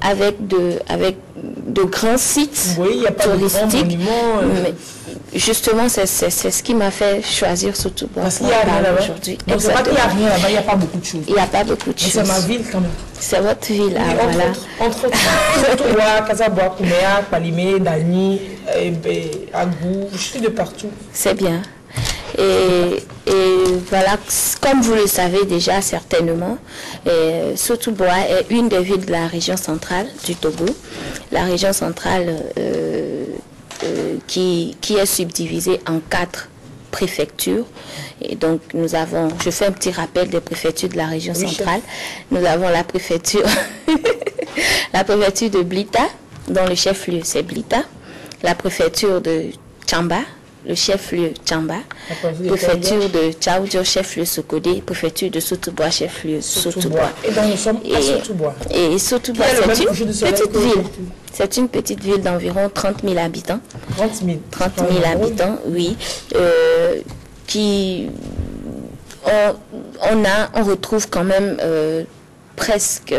avec de grands sites touristiques. Mais justement, c'est ce qui m'a fait choisir Sotoudbois aujourd'hui. Donc c'est pas qu'il n'y a rien là-bas, il n'y a pas beaucoup de choses. Il n'y a pas beaucoup de choses. C'est ma ville quand même. C'est votre ville, oui, voilà. Entre Sotoudbois, Kasabois, Kouméa, Palimé, Dani, Agou, je suis de partout. C'est bien. Et voilà, comme vous le savez déjà certainement, Sotoudbois est une des villes de la région centrale du Togo. La région centrale qui est subdivisée en 4 préfectures. Et donc nous avons, je fais un petit rappel des préfectures de la région centrale. Nous avons la préfecture, la préfecture de Blita, dont le chef-lieu c'est Blita, la préfecture de Tchamba, le chef-lieu Tchamba, préfecture de Tchaoudjo, chef-lieu Sokodé, préfecture de Sotoudbois, chef-lieu Sotoudbois. Et donc nous sommes à Sotoudbois. Et Sotoudbois, c'est une petite ville. C'est une petite ville d'environ 30 000 habitants. 30 000 habitants, oui. On retrouve quand même presque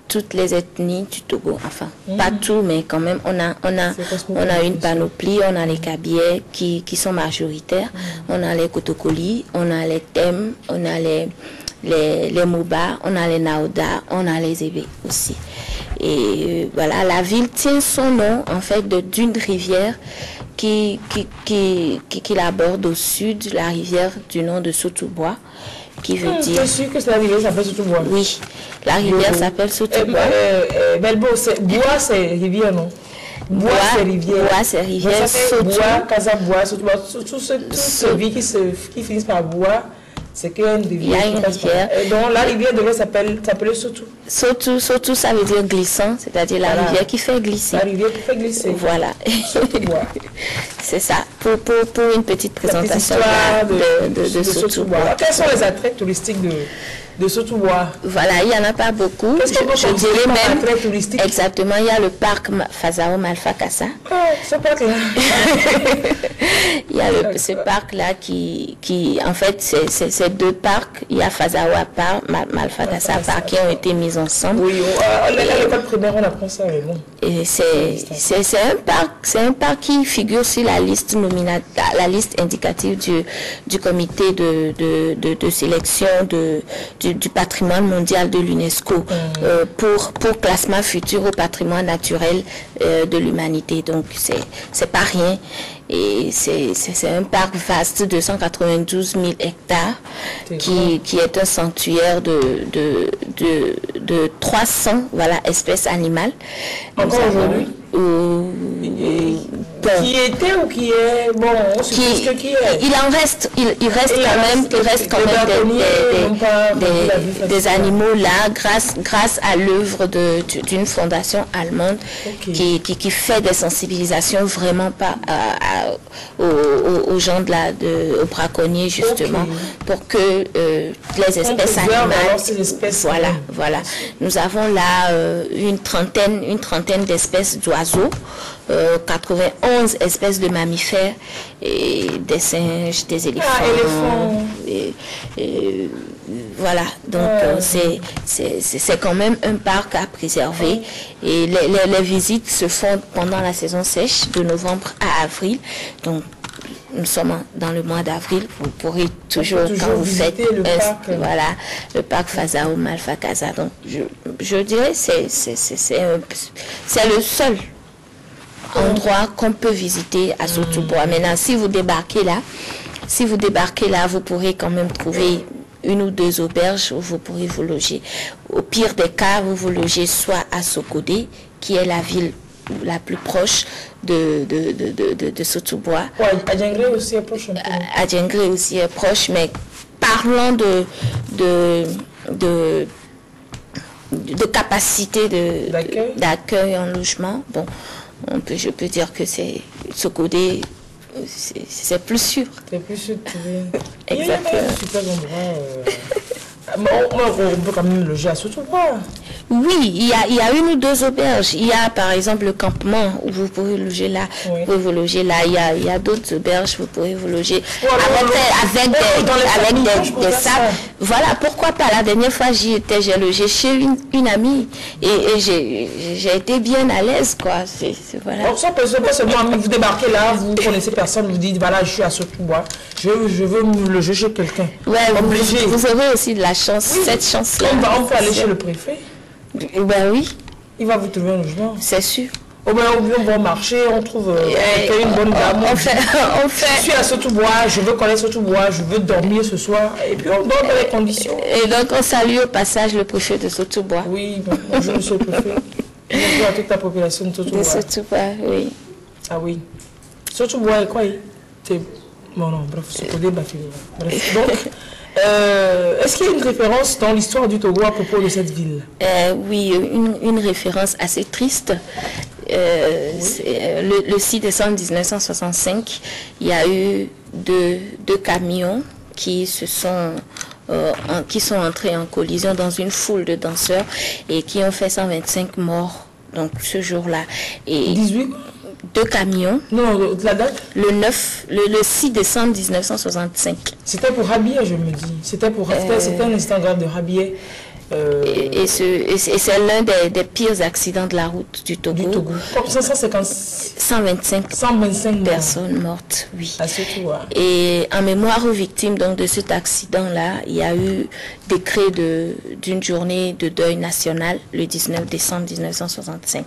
toutes les ethnies du Togo, enfin pas tout, mais quand même on a une panoplie. On a les Kabyais qui sont majoritaires, on a les Kotokoli, on a les Tem, on a les Mouba, on a les Naoda, on a les Ébé aussi. Et voilà, la ville tient son nom en fait d'une rivière qui l'aborde au sud, la rivière du nom de Sotoudbois, qui veut dire... Je suis sûr que la rivière s'appelle Sotoudbois. Oui, la rivière s'appelle Sotoudbois. Belbo, bois c'est rivière, non? Bois c'est rivière. Bois c'est rivière. Bois, Kasabois, Sotoudbois, tout ce vie qui finissent par bois, c'est qu'il y a une rivière. Il y a une rivière. Donc la rivière devait s'appeler Sotou. Sotou, ça veut dire glissant, c'est-à-dire la rivière qui fait glisser. La rivière qui fait glisser. Voilà. C'est ça, pour une petite présentation de Sotoudbois. Quels sont les attraits touristiques de Sotoudbois? Voilà, il n'y en a pas beaucoup. Je dirais même, touristique? Exactement, il y a le parc Fazao Malfa Kassa. Ce parc-là. Il y a ce parc-là qui en fait, c'est 2 parcs. Il y a Fazao à part, Malfa Kassa à part, qui ont été mis ensemble. Oui, à l'école primaire, on apprend ça, mais bon. Et c'est un parc qui figure sur la liste indicative du comité de sélection du patrimoine mondial de l'UNESCO pour classement futur au patrimoine naturel de l'humanité. Donc c'est pas rien. Et c'est un parc vaste de 192 000 hectares qui est un sanctuaire de 300 espèces animales. Encore aujourd'hui? Qui était ou qui est bon, il reste quand même des animaux là grâce à l'œuvre d'une fondation allemande qui fait des sensibilisations vraiment pas aux gens aux braconniers justement pour que les espèces animales voilà nous avons là une trentaine d'espèces d'oiseaux, 91 espèces de mammifères, et des singes, des éléphants. Voilà, donc c'est quand même un parc à préserver. Et les visites se font pendant la saison sèche, de novembre à avril. Donc nous sommes dans le mois d'avril, vous pourrez toujours quand vous faites le parc Fazao Malfa Kassa. Donc je dirais c'est le seul endroit qu'on peut visiter à Sotoudbois. Maintenant, si vous débarquez là, vous pourrez quand même trouver 1 ou 2 auberges où vous pourrez vous loger. Au pire des cas, vous vous logez soit à Sokodé, qui est la ville la plus proche de Sotoudbois. Adjengré aussi est proche. Adjengré aussi est proche, mais parlons de capacité d'accueil en logement. Bon, je peux dire que c'est Sokodé, c'est plus sûr. C'est plus sûr de trouver. Exactement. Il y a un super endroit. On peut quand même loger à Sotoudbois. Oui, il y a une ou deux auberges. Il y a par exemple le campement où vous pouvez loger là. Oui. Vous pouvez vous loger là. Il y a d'autres auberges, vous pouvez vous loger avec des sables. Voilà, pourquoi pas. La dernière fois j'y étais, j'ai logé chez une amie et j'ai été bien à l'aise, quoi. Voilà. Alors, ça peut pas seulement vous débarquez là, vous connaissez personne, vous dites voilà, je suis à Sotou-Bois, je veux me loger chez quelqu'un. Ouais, vous aurez aussi de la chance, oui. Cette chance-là. On peut aller chez le préfet. Ben oui. Il va vous trouver un logement. C'est sûr. Au moins, on va au marché, on trouve une bonne dame. On fait. Je suis à Sotou-Bois, je veux connaître Sotou-Bois, je veux dormir ce soir. Et puis on dort dans les conditions. Et donc on salue au passage le préfet de Sotou-Bois. Oui, bonjour monsieur le préfet. Bonjour à toute la population de Sotou-Bois. De Sotou-Bois, oui. Ah oui. Sotou-Bois, quoi? Bon, non, bref, c'est pour débattre. Bref, donc, est-ce qu'il y a une référence dans l'histoire du Togo à propos de cette ville? Oui, une référence assez triste. Le 6 décembre 1965, il y a eu deux camions qui sont entrés en collision dans une foule de danseurs et qui ont fait 125 morts donc ce jour-là. 18 deux camions. Non, la date? Le 6 décembre 1965. C'était pour Rabier, je me dis. C'était un instant grave de Rabier. Et c'est l'un des pires accidents de la route du Togo. Comme 125 personnes mortes, oui. Ah, surtout, ouais. Et en mémoire aux victimes donc, de cet accident-là, il y a eu décret d'une journée de deuil national le 19 décembre 1965.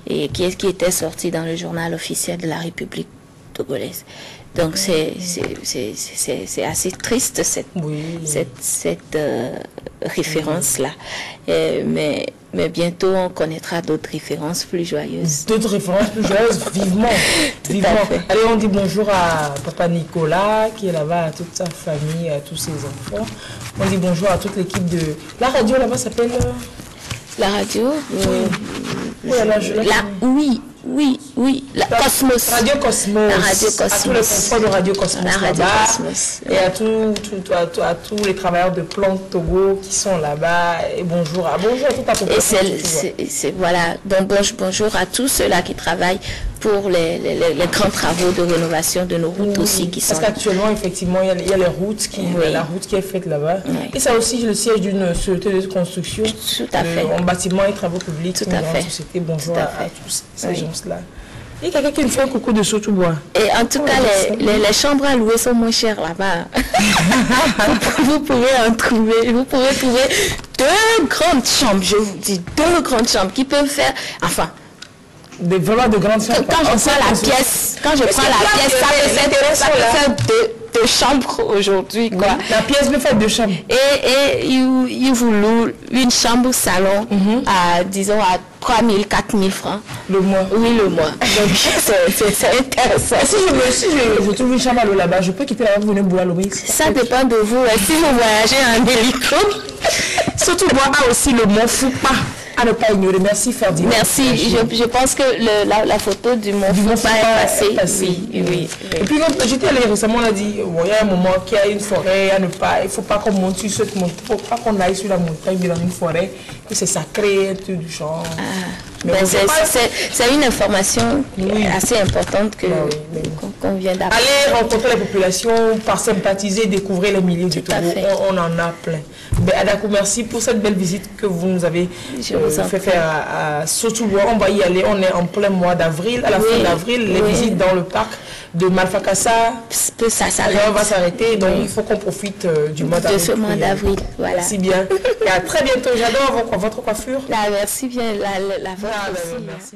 Et qui était sorti dans le journal officiel de la République togolaise. Donc c'est assez triste cette référence-là. Mais bientôt on connaîtra d'autres références plus joyeuses. D'autres références plus joyeuses, vivement. Vivement. Allez, on dit bonjour à Papa Nicolas qui est là-bas, à toute sa famille, à tous ses enfants. On dit bonjour à toute l'équipe de... La radio là-bas s'appelle... La radio Oui, la Cosmos. Radio Cosmos. La Radio Cosmos. À tous les confrères de Radio Cosmos. La Radio Cosmos. Et à tous les travailleurs de Plan Togo qui sont là-bas. Et bonjour à toute la population. Voilà. Donc bonjour à tous ceux-là qui travaillent pour les grands travaux de rénovation de nos routes aussi qui sont. Parce qu'actuellement, effectivement, il y a les routes la route qui est faite là-bas. Oui. Et ça aussi le siège d'une société de construction. Tout à fait. En bâtiment et travaux publics. Tout à fait. Société. Bonjour à tous ces gens-là. Il y a quelqu'un qui me fait un coucou de Sotou-Bois. Et en tout cas, les chambres à louer sont moins chères là-bas. Vous pouvez trouver 2 grandes chambres, je vous dis, 2 grandes chambres qui peuvent faire, enfin, vraiment de grandes chambres. Quand je prends la pièce, ça peut faire 2 chambres aujourd'hui, quoi. La pièce peut faire 2 chambres. Et il vous loue une chambre salon à, disons, à 3 000, 4 000 francs. Le mois? Oui, le mois. Donc, c'est intéressant. Si je trouve une chambre à l'eau là-bas, je peux quitter là-bas, vous venez boire l'eau. Ça dépend de vous. Si vous voyagez en hélico. Sotou-Bois a aussi le mont Foupa. À ne pas ignorer. Merci Ferdinand. Merci. Je pense que la photo du mont Foupa est passée. Oui. Et puis j'étais allé récemment, on a dit, il y a un moment qu'il y a une forêt, il ne faut pas qu'on monte sur cette montagne, il ne faut pas qu'on aille sur la montagne, mais dans une forêt, que c'est sacré, tout du genre. C'est une information assez importante qu'on vient d'apprendre. Allez rencontrer la population, par sympathiser, découvrir les milieux du Togo. On en a plein. Adakou, merci pour cette belle visite que vous nous avez fait faire à Sotou-Bois. On va y aller, on est en plein mois d'avril. À la fin d'avril, les visites dans le parc de Malfakassa, on va s'arrêter. Donc il faut qu'on profite du mois d'avril. De ce mois d'avril, voilà. Merci bien. Et à très bientôt. J'adore votre coiffure. Merci bien, la merci.